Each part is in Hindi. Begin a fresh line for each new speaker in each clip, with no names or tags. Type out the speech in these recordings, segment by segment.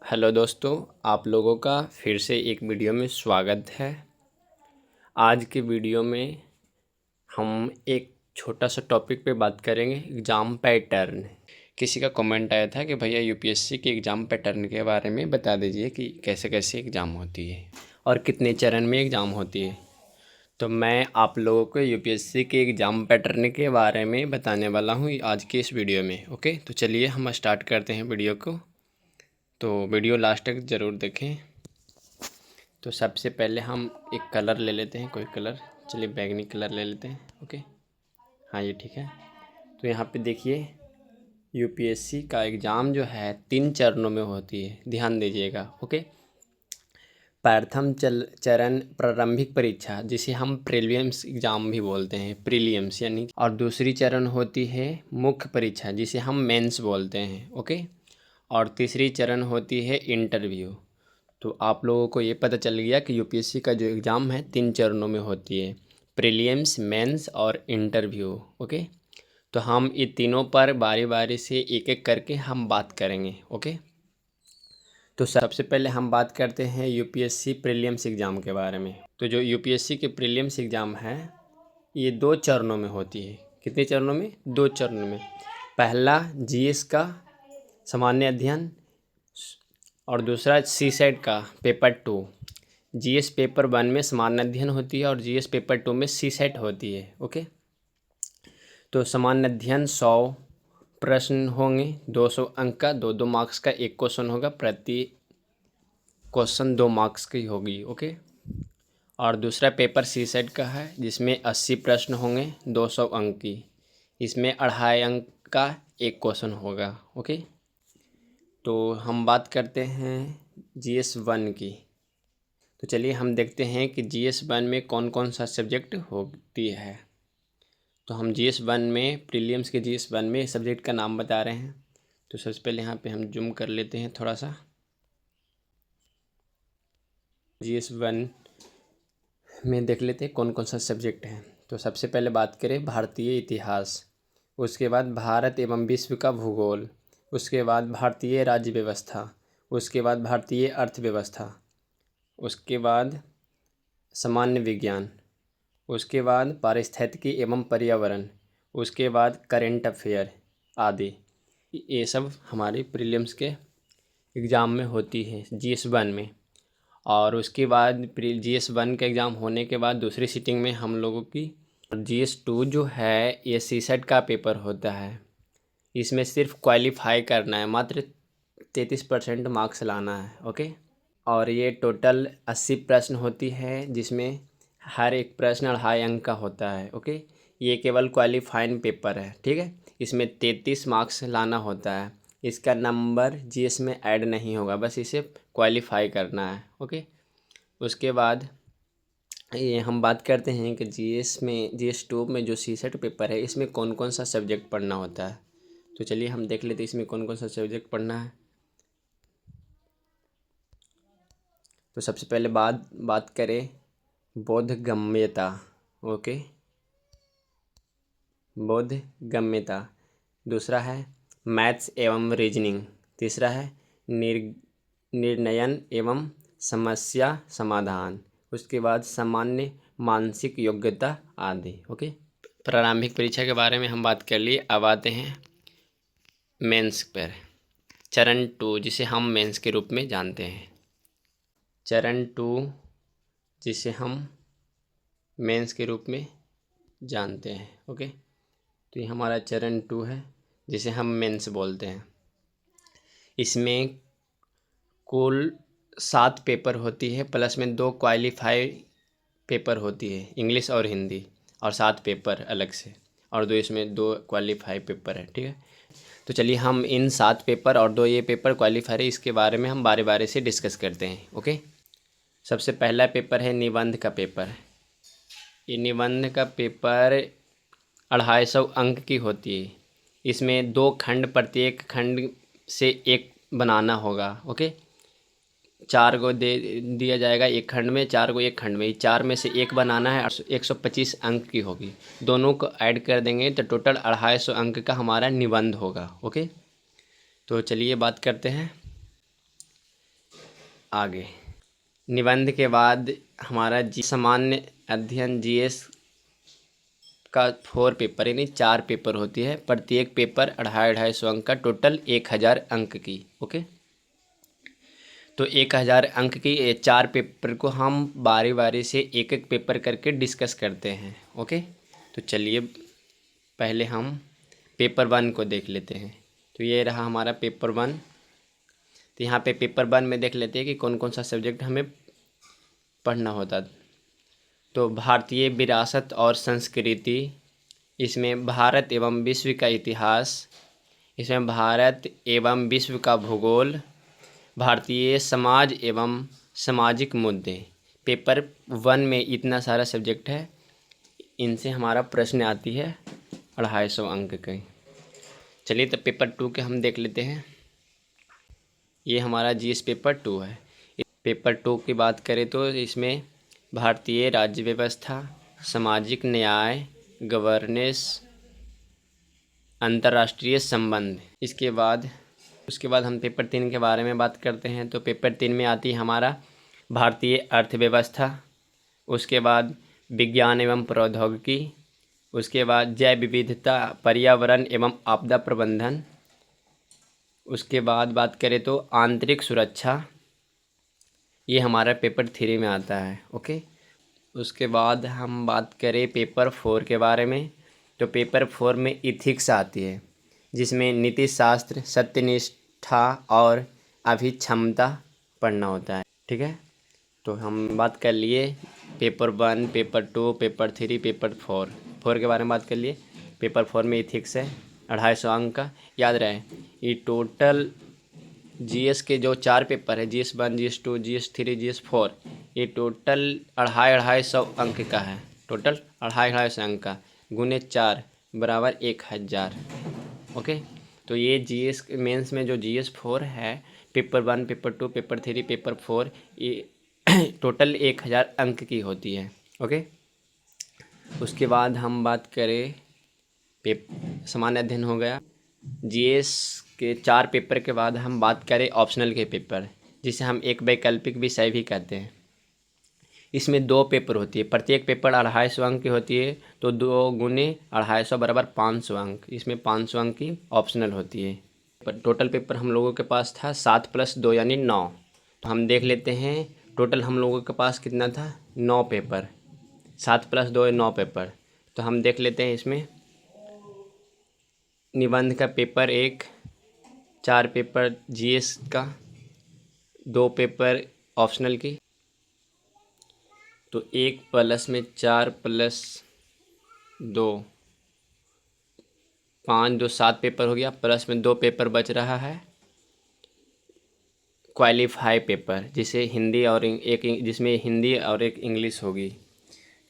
हेलो दोस्तों, आप लोगों का फिर से एक वीडियो में स्वागत है। आज के वीडियो में हम एक छोटा सा टॉपिक पे बात करेंगे, एग्ज़ाम पैटर्न। किसी का कमेंट आया था कि भैया यूपीएससी के एग्ज़ाम पैटर्न के बारे में बता दीजिए कि कैसे कैसे एग्ज़ाम होती है और कितने चरण में एग्ज़ाम होती है। तो मैं आप लोगों को यूपीएससी के एग्ज़ाम पैटर्न के बारे में बताने वाला हूँ आज के इस वीडियो में। ओके, तो चलिए हम स्टार्ट करते हैं वीडियो को। तो वीडियो लास्ट तक ज़रूर देखें। तो सबसे पहले हम एक कलर ले लेते हैं, कोई कलर। चलिए बैगनी कलर ले लेते हैं। ओके, हाँ ये ठीक है। तो यहाँ पे देखिए, यूपीएससी का एग्ज़ाम जो है 3 चरणों में होती है, ध्यान दीजिएगा। ओके, प्रथम चरण प्रारंभिक परीक्षा, जिसे हम प्रीलिम्स एग्ज़ाम भी बोलते हैं, प्रीलिम्स यानी। और दूसरी चरण होती है मुख्य परीक्षा, जिसे हम मेंस बोलते हैं। ओके, और तीसरी चरण होती है इंटरव्यू। तो आप लोगों को ये पता चल गया कि यूपीएससी का जो एग्ज़ाम है 3 चरणों में होती है, प्रीलिम्स, मेंस और इंटरव्यू। ओके, तो हम ये तीनों पर बारी बारी से एक एक करके हम बात करेंगे। ओके, तो सबसे पहले हम बात करते हैं यूपीएससी प्रीलिम्स एग्ज़ाम के बारे में। तो जो यूपीएससी के प्रीलिम्स एग्ज़ाम है ये 2 चरणों में होती है। कितने चरणों में? 2 चरणों में। पहला जीएस का सामान्य अध्ययन और दूसरा सी सेट का पेपर 2। जीएस पेपर 1 में सामान्य अध्ययन होती है और जीएस पेपर 2 में सी सेट होती है। ओके, तो सामान्य अध्ययन 100 प्रश्न होंगे, 200 अंक का, 2 मार्क्स का एक क्वेश्चन होगा, प्रति क्वेश्चन 2 मार्क्स की होगी। ओके, और दूसरा पेपर सी सेट का है, जिसमें 80 प्रश्न होंगे, 200 अंक की। इसमें 2.5 अंक का एक क्वेश्चन होगा। ओके, तो हम बात करते हैं जीएस 1 की। तो चलिए हम देखते हैं कि जीएस 1 में कौन कौन सा सब्जेक्ट होती है। तो हम जीएस 1 में, प्रीलिम्स के जीएस 1 में सब्जेक्ट का नाम बता रहे हैं। तो सबसे पहले यहाँ पे हम जूम कर लेते हैं थोड़ा सा। जीएस 1 में देख लेते हैं कौन कौन सा सब्जेक्ट है। तो सबसे पहले बात करें भारतीय इतिहास, उसके बाद भारत एवं विश्व का भूगोल, उसके बाद भारतीय राज्य व्यवस्था, उसके बाद भारतीय अर्थव्यवस्था, उसके बाद सामान्य विज्ञान, उसके बाद पारिस्थितिकी एवं पर्यावरण, उसके बाद करेंट अफेयर आदि। ये सब हमारी प्रीलिम्स के एग्ज़ाम में होती है जीएस 1 में। और उसके बाद जीएस 1 का एग्ज़ाम होने के बाद दूसरी सीटिंग में हम लोगों की जीएस 2 जो है ये सी सेट का पेपर होता है। इसमें सिर्फ क्वालिफाई करना है, मात्र 33% मार्क्स लाना है। ओके, और ये टोटल 80 प्रश्न होती है, जिसमें हर एक प्रश्न 2.5 अंक का होता है। ओके, ये केवल क्वालिफाइंग पेपर है। ठीक है, इसमें 33 मार्क्स लाना होता है। इसका नंबर जीएस में ऐड नहीं होगा, बस इसे क्वालिफाई करना है। ओके, उसके बाद ये हम बात करते हैं कि जीएस में, जीएस 2 में जो सी सेट पेपर है, इसमें कौन कौन सा सब्जेक्ट पढ़ना होता है। तो चलिए हम देख लेते हैं इसमें कौन कौन सा सब्जेक्ट पढ़ना है। तो सबसे पहले बात करें बोधगम्यता। ओके, बोधगम्यता। दूसरा है मैथ्स एवं रीजनिंग। तीसरा है निर्णयन एवं समस्या समाधान। उसके बाद सामान्य मानसिक योग्यता आदि। ओके, प्रारंभिक परीक्षा के बारे में हम बात कर लिए। अब आते हैं मेंस पर। चरण 2, जिसे हम मेंस के रूप में जानते हैं। चरण 2, जिसे हम मेंस के रूप में जानते हैं। ओके, तो ये हमारा चरण 2 है, जिसे हम मेंस बोलते हैं। इसमें कुल 7 पेपर होती है, प्लस में 2 क्वालिफाई पेपर होती है, इंग्लिश और हिंदी, और 7 पेपर अलग से, और 2 इसमें 2 क्वालिफाई पेपर है। ठीक है, तो चलिए हम इन 7 पेपर और 2 ये पेपर क्वालिफाई है, इसके बारे में हम बारे बारे से डिस्कस करते हैं। ओके, सबसे पहला पेपर है निबंध का पेपर। ये निबंध का पेपर 250 अंक की होती है। इसमें 2 खंड, प्रत्येक खंड से एक बनाना होगा। ओके, 4 को दे दिया जाएगा एक खंड में, 4 को एक खंड में, 4 में से एक बनाना है। 125 अंक की होगी, दोनों को ऐड कर देंगे तो टोटल 250 अंक का हमारा निबंध होगा। ओके, तो चलिए बात करते हैं आगे। निबंध के बाद हमारा सामान्य अध्ययन जीएस का 4 पेपर यानी 4 पेपर होती है, प्रत्येक पेपर 250-250 अंक का, टोटल 1000 अंक की। ओके, तो 1000 अंक की ये 4 पेपर को हम बारी बारी से एक एक पेपर करके डिस्कस करते हैं। ओके, तो चलिए पहले हम पेपर 1 को देख लेते हैं। तो ये रहा हमारा पेपर 1। तो यहाँ पे पेपर 1 में देख लेते हैं कि कौन कौन सा सब्जेक्ट हमें पढ़ना होता। तो भारतीय विरासत और संस्कृति, इसमें भारत एवं विश्व का इतिहास, इसमें भारत एवं विश्व का भूगोल, भारतीय समाज एवं सामाजिक मुद्दे। पेपर 1 में इतना सारा सब्जेक्ट है, इनसे हमारा प्रश्न आती है 250 अंक के। चलिए तो पेपर 2 के हम देख लेते हैं। ये हमारा जीएस पेपर 2 है। पेपर 2 की बात करें तो इसमें भारतीय राज्य व्यवस्था, सामाजिक न्याय, गवर्नेंस, अंतर्राष्ट्रीय संबंध। उसके बाद हम पेपर 3 के बारे में बात करते हैं। तो पेपर 3 में आती है हमारा भारतीय अर्थव्यवस्था, उसके बाद विज्ञान एवं प्रौद्योगिकी, उसके बाद जैव विविधता, पर्यावरण एवं आपदा प्रबंधन। उसके बाद बात करें तो आंतरिक सुरक्षा, ये हमारा पेपर 3 में आता है। ओके, उसके बाद हम बात करें पेपर 4 के बारे में। तो पेपर 4 में इथिक्स आती है, जिसमें नीति शास्त्र, सत्यनिष्ठा और अभिक्षमता पढ़ना होता है। ठीक है, तो हम बात कर लिए पेपर 1, पेपर 2, पेपर 3, पेपर 4 के बारे में बात कर लिए। पेपर 4 में इथिक्स है, 250 अंक का। याद रहे ये टोटल जीएस के जो 4 पेपर है, GS 1, GS 2, GS 3, GS 4, ये टोटल 250 अंक का है। टोटल 250 अंक का गुने 4 बराबर 1000। ओके, तो ये जीएस मेंस में जो GS 4 है, पेपर 1, पेपर 2, पेपर 3, पेपर 4, ये टोटल 1000 अंक की होती है। ओके, उसके बाद हम बात करें सामान्य अध्ययन हो गया। जीएस के 4 पेपर के बाद हम बात करें ऑप्शनल के पेपर, जिसे हम एक वैकल्पिक विषय भी कहते हैं। इसमें 2 पेपर होती है, प्रत्येक पेपर 250 अंक की होती है। तो 2 गुने 250 बराबर 500 अंक। इसमें 500 अंक की ऑप्शनल होती है। टोटल पेपर हम लोगों के पास था 7 + 2 यानी 9। तो हम देख लेते हैं टोटल हम लोगों के पास कितना था, 9 पेपर। 7 + 2 9 पेपर। तो हम देख लेते हैं इसमें निबंध का पेपर 1, 4 पेपर जीएस का, 2 पेपर ऑप्शनल की। तो 1 + 4 + 2 5, 2 7 पेपर हो गया, प्लस में 2 पेपर बच रहा है क्वालिफाई पेपर, जिसे हिंदी और जिसमें हिंदी और एक इंग्लिश होगी।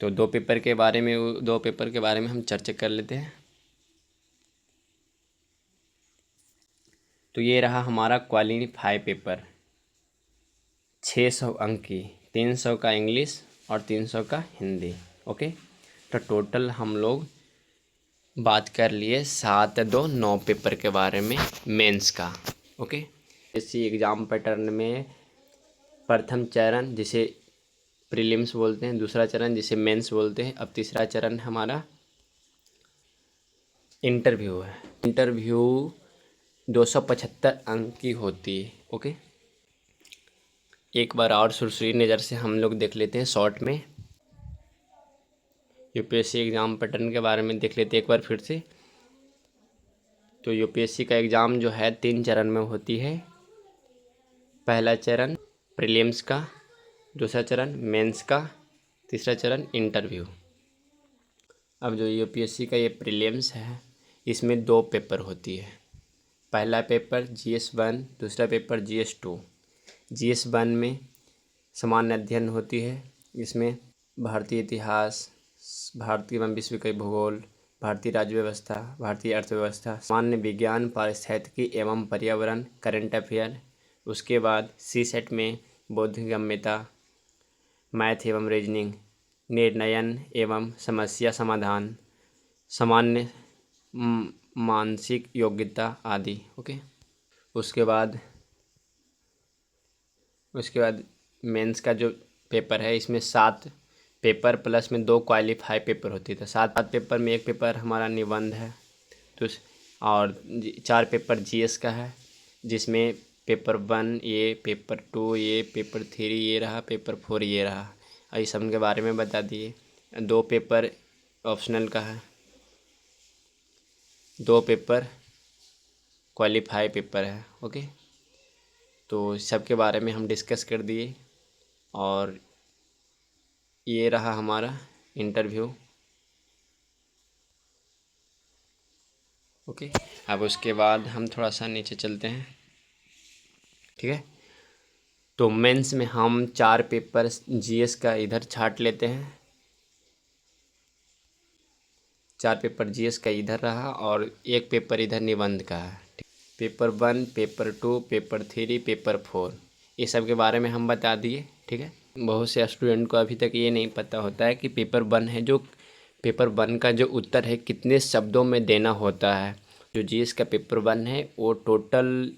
तो 2 पेपर के बारे में हम चर्चा कर लेते हैं। तो ये रहा हमारा क्वालिफाई पेपर, 600 अंक की, 300 का इंग्लिश और 300 का हिंदी। ओके, तो टोटल हम लोग बात कर लिए 7, 2, 9 पेपर के बारे में मेंस का। ओके, इसी एग्ज़ाम पैटर्न में प्रथम चरण जिसे प्रीलिम्स बोलते हैं, दूसरा चरण जिसे मेंस बोलते हैं, अब तीसरा चरण हमारा इंटरव्यू है। इंटरव्यू 275 अंक की होती है। ओके, एक बार और सुरसुरी नज़र से हम लोग देख लेते हैं शॉर्ट में यूपीएससी एग्ज़ाम पैटर्न के बारे में देख लेते हैं एक बार फिर से। तो यूपीएससी का एग्ज़ाम जो है 3 चरण में होती है। पहला चरण प्रीलिम्स का, दूसरा चरण मेंस का, तीसरा चरण इंटरव्यू। अब जो यूपीएससी का ये प्रीलिम्स है, इसमें 2 पेपर होती है। पहला पेपर GS 1, दूसरा पेपर GS 2। GS 1 में सामान्य अध्ययन होती है। इसमें भारतीय इतिहास, भारतीय एवं विश्व के भूगोल, भारतीय राज्य व्यवस्था, भारतीय अर्थव्यवस्था, सामान्य विज्ञान, पारिस्थितिकी एवं पर्यावरण, करंट अफेयर। उसके बाद CSET में बोधगम्यता, मैथ एवं रीजनिंग, निर्णयन एवं समस्या समाधान, सामान्य मानसिक योग्यता आदि। ओके, उसके बाद उसके बाद मेंस का जो पेपर है इसमें 7 पेपर प्लस में 2 क्वालिफाई पेपर होती है। तो 7 पेपर में 1 पेपर हमारा निबंध है। तो और 4 पेपर जीएस का है, जिसमें पेपर 1 ये, पेपर 2 ये, पेपर 3 ये रहा, पेपर 4 ये रहा। और इस सब के बारे में बता दिए। 2 पेपर ऑप्शनल का है, 2 पेपर क्वालिफाई पेपर है। ओके, तो सब के बारे में हम डिस्कस कर दिए। और ये रहा हमारा इंटरव्यू। ओके, अब उसके बाद हम थोड़ा सा नीचे चलते हैं। ठीक है, तो मेंस में हम 4 पेपर जीएस का इधर छाट लेते हैं। 4 पेपर जीएस का इधर रहा और 1 पेपर इधर निबंध का है। पेपर 1, पेपर 2, पेपर 3, पेपर 4 ये सब के बारे में हम बता दिए। ठीक है, बहुत से स्टूडेंट को अभी तक ये नहीं पता होता है कि पेपर 1 है, जो पेपर 1 का जो उत्तर है कितने शब्दों में देना होता है। जो जीएस का पेपर 1 है वो टोटल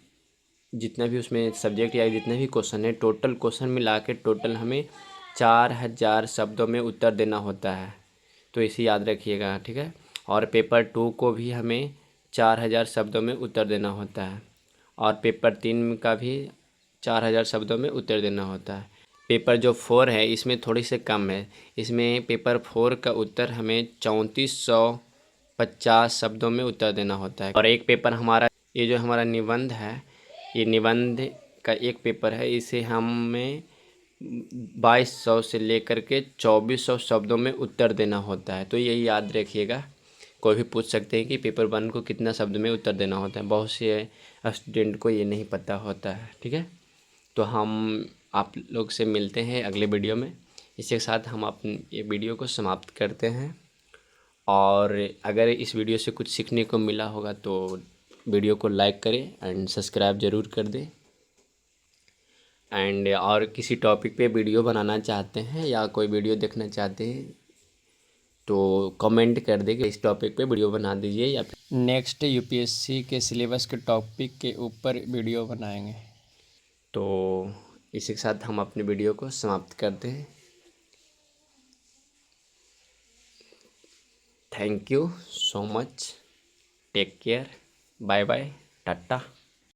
जितना भी उसमें सब्जेक्ट या जितने भी क्वेश्चन है, टोटल क्वेश्चन मिला के टोटल हमें 4000 शब्दों में उत्तर देना होता है। तो इसे याद रखिएगा। ठीक है, और पेपर 2 को भी हमें 4000 शब्दों में उत्तर देना होता है। और पेपर 3 का भी 4000 शब्दों में उत्तर देना होता है। पेपर जो 4 है इसमें थोड़ी से कम है। इसमें पेपर 4 का उत्तर हमें 3450 शब्दों में उत्तर देना होता है। और एक पेपर हमारा ये जो हमारा निबंध है, ये निबंध का एक पेपर है, इसे हमें 2200 से लेकर के 2400 शब्दों में उत्तर देना होता है। तो यही याद रखिएगा। कोई भी पूछ सकते हैं कि पेपर 1 को कितना शब्द में उत्तर देना होता है। बहुत से स्टूडेंट को ये नहीं पता होता है। ठीक है, तो हम आप लोग से मिलते हैं अगले वीडियो में। इसके साथ हम अपने ये वीडियो को समाप्त करते हैं। और अगर इस वीडियो से कुछ सीखने को मिला होगा तो वीडियो को लाइक करें एंड सब्सक्राइब ज़रूर कर दें। एंड और किसी टॉपिक पे वीडियो बनाना चाहते हैं या कोई वीडियो देखना चाहते हैं तो कमेंट कर दें कि इस टॉपिक पे वीडियो बना दीजिए, या फिर नेक्स्ट यूपीएससी के सिलेबस के टॉपिक के ऊपर वीडियो बनाएंगे। तो इसी के साथ हम अपने वीडियो को समाप्त करते हैं। Thank you so much, take care, bye bye, Tata.